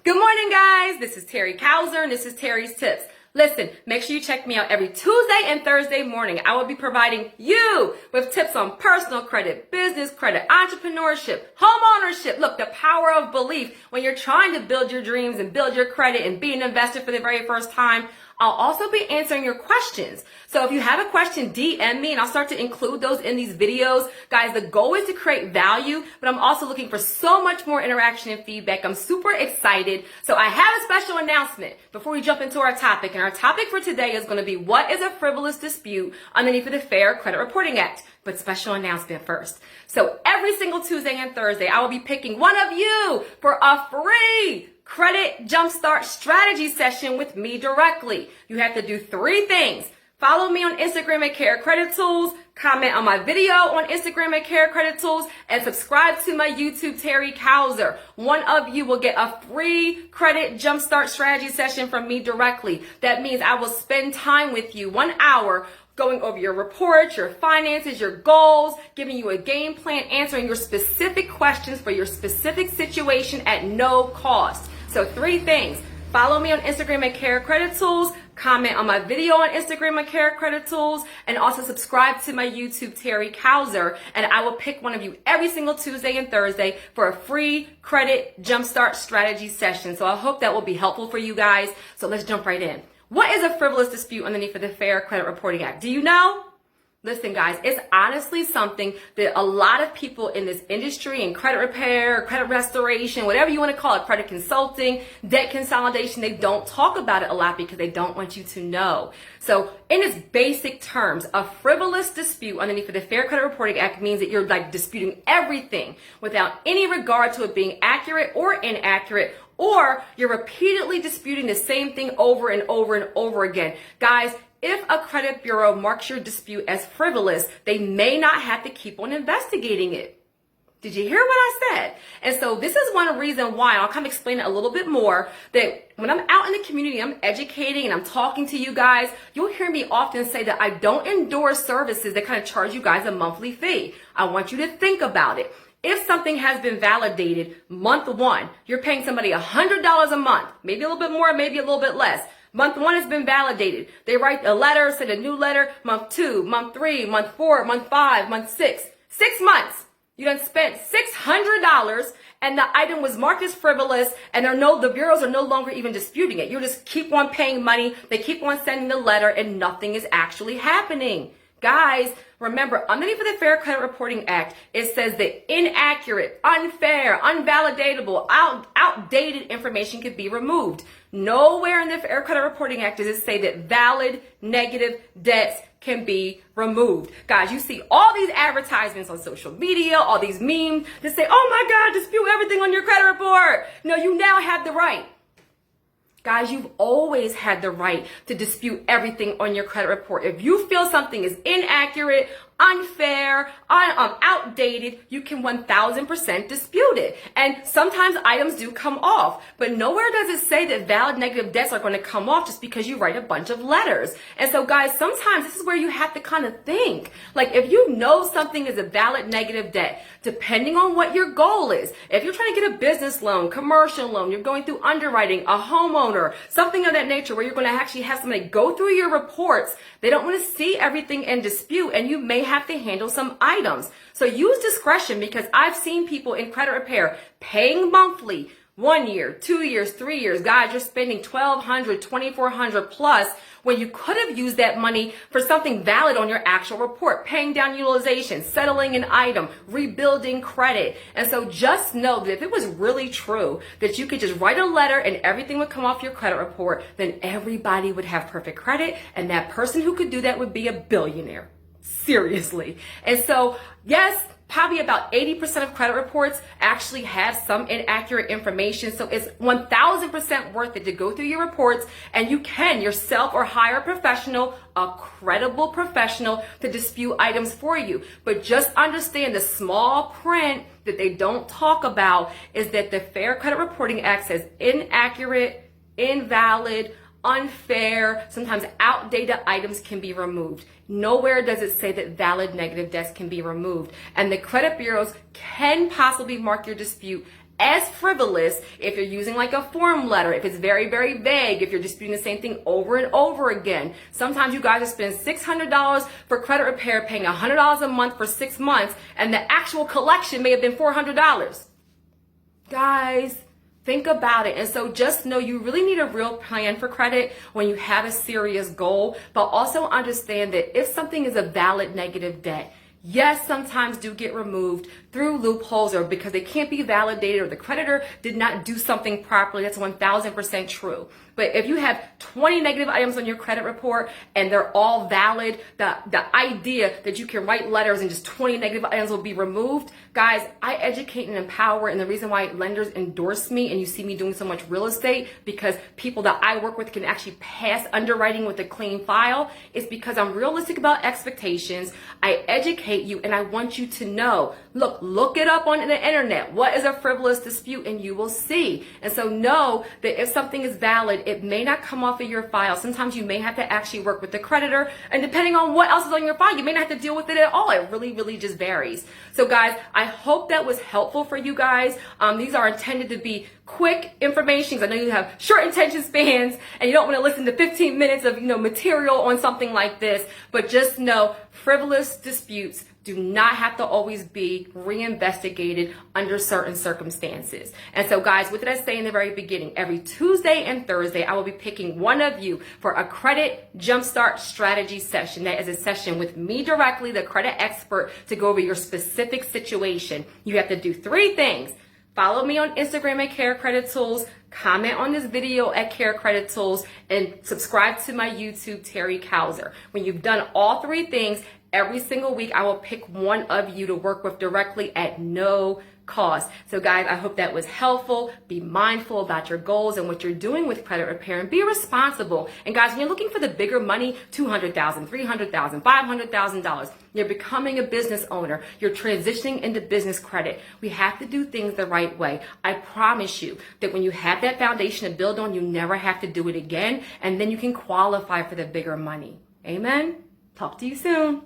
Good morning, guys. This is Terri Cowser, and this is Terri's Tips. Listen, make sure you check me out every Tuesday and Thursday morning. I will be providing you with tips on personal credit, business credit, entrepreneurship, home ownership. Look, the power of belief when you're trying to build your dreams and build your credit and be an investor for the very first time. I'll also be answering your questions. So if you have a question, DM me and I'll start to include those in these videos. Guys, the goal is to create value, but I'm also looking for so much more interaction and feedback. I'm super excited. So I have a special announcement before we jump into our topic. And our topic for today is going to be, what is a frivolous dispute underneath of the Fair Credit Reporting Act? But special announcement first. So every single Tuesday and Thursday, I will be picking one of you for a free credit jumpstart strategy session with me directly. You have to do 3 things. Follow me on Instagram at Care Credit Tools, comment on my video on Instagram at Care Credit Tools, and subscribe to my YouTube, Terri Cowser. One of you will get a free credit jumpstart strategy session from me directly. That means I will spend time with you, 1 hour, going over your reports, your finances, your goals, giving you a game plan, answering your specific questions for your specific situation at no cost. So 3 things. Follow me on Instagram at Care Credit Tools, comment on my video on Instagram at Care Credit Tools, and also subscribe to my YouTube, Terri Cowser, and I will pick one of you every single Tuesday and Thursday for a free credit jumpstart strategy session. So I hope that will be helpful for you guys. So let's jump right in. What is a frivolous dispute underneath of the Fair Credit Reporting Act? Do you know? Listen, guys, it's honestly something that a lot of people in this industry, in credit repair, credit restoration, whatever you want to call it, credit consulting, debt consolidation, they don't talk about it a lot because they don't want you to know. So in its basic terms, a frivolous dispute underneath of the Fair Credit Reporting Act means that you're like disputing everything without any regard to it being accurate or inaccurate, or you're repeatedly disputing the same thing over and over and over again. Guys, if a credit bureau marks your dispute as frivolous, they may not have to keep on investigating it. Did you hear what I said? And so this is one reason why, I'll kind of explain it a little bit more, that when I'm out in the community, I'm educating and I'm talking to you guys, you'll hear me often say that I don't endorse services that kind of charge you guys a monthly fee. I want you to think about it. If something has been validated month 1, you're paying somebody $100 a month, maybe a little bit more, maybe a little bit less. Month 1 has been validated. They write a letter, send a new letter. Month 2, month 3, month 4, month 5, month 6. 6 months. You done spent $600 and the item was marked as frivolous, and the bureaus are no longer even disputing it. You just keep on paying money. They keep on sending the letter and nothing is actually happening. Guys, remember, underneath of the Fair Credit Reporting Act, it says that inaccurate, unfair, unvalidatable, outdated information could be removed. Nowhere in the Fair Credit Reporting Act does it say that valid negative debts can be removed. Guys, you see all these advertisements on social media, all these memes that say, oh my God, dispute everything on your credit report. No, you now have the right. Guys, you've always had the right to dispute everything on your credit report. If you feel something is inaccurate, unfair, outdated, you can 1000% dispute it. And sometimes items do come off, but nowhere does it say that valid negative debts are going to come off just because you write a bunch of letters. And so guys, sometimes this is where you have to kind of think. Like, if you know something is a valid negative debt, depending on what your goal is, if you're trying to get a business loan, commercial loan, you're going through underwriting, a homeowner, something of that nature where you're going to actually have somebody go through your reports, they don't want to see everything in dispute, and you may have to handle some items. So use discretion, because I've seen people in credit repair paying monthly, 1 year, 2 years, 3 years. Guys, you're spending $1,200, $2,400 plus when you could have used that money for something valid on your actual report, paying down utilization, settling an item, rebuilding credit. And so just know that if it was really true that you could just write a letter and everything would come off your credit report, then everybody would have perfect credit, and that person who could do that would be a billionaire. Seriously. And so, yes, probably about 80% of credit reports actually have some inaccurate information. So it's 1000% worth it to go through your reports, and you can yourself or hire a professional, a credible professional, to dispute items for you. But just understand the small print that they don't talk about is that the Fair Credit Reporting Act says inaccurate, invalid, unfair, sometimes outdated items can be removed. Nowhere does it say that valid negative debts can be removed. And the credit bureaus can possibly mark your dispute as frivolous if you're using like a form letter, if it's very, very vague, if you're just doing the same thing over and over again. Sometimes you guys are spending $600 for credit repair, paying $100 a month for 6 months, and the actual collection may have been $400. Guys, think about it. And so just know you really need a real plan for credit when you have a serious goal, but also understand that if something is a valid negative debt, yes, sometimes do get removed through loopholes or because they can't be validated or the creditor did not do something properly. That's 1000% true. But if you have 20 negative items on your credit report and they're all valid, the idea that you can write letters and just 20 negative items will be removed, guys, I educate and empower, and the reason why lenders endorse me and you see me doing so much real estate, because people that I work with can actually pass underwriting with a clean file, is because I'm realistic about expectations. I educate you, and I want you to know, look it up on the internet. What is a frivolous dispute? And you will see. And so know that if something is valid, it may not come off of your file. Sometimes you may have to actually work with the creditor, and depending on what else is on your file, you may not have to deal with it at all. It really, really just varies. So guys, I hope that was helpful for you guys. These are intended to be quick information, because I know you have short attention spans and you don't want to listen to 15 minutes of material on something like this. But just know, frivolous disputes do not have to always be reinvestigated under certain circumstances. And so guys, what did I say in the very beginning? Every Tuesday and Thursday, I will be picking one of you for a credit jumpstart strategy session. That is a session with me directly, the credit expert, to go over your specific situation. You have to do 3 things. Follow me on Instagram at Care Credit Tools, comment on this video at Care Credit Tools, and subscribe to my YouTube, Terri Calzer. When you've done all 3 things, every single week I will pick one of you to work with directly at no cost. So guys, I hope that was helpful. Be mindful about your goals and what you're doing with credit repair, and be responsible. And guys, when you're looking for the bigger money, $200,000, $300,000, $500,000, you're becoming a business owner, you're transitioning into business credit, we have to do things the right way. I promise you that when you have that foundation to build on, you never have to do it again, and then you can qualify for the bigger money. Amen? Talk to you soon.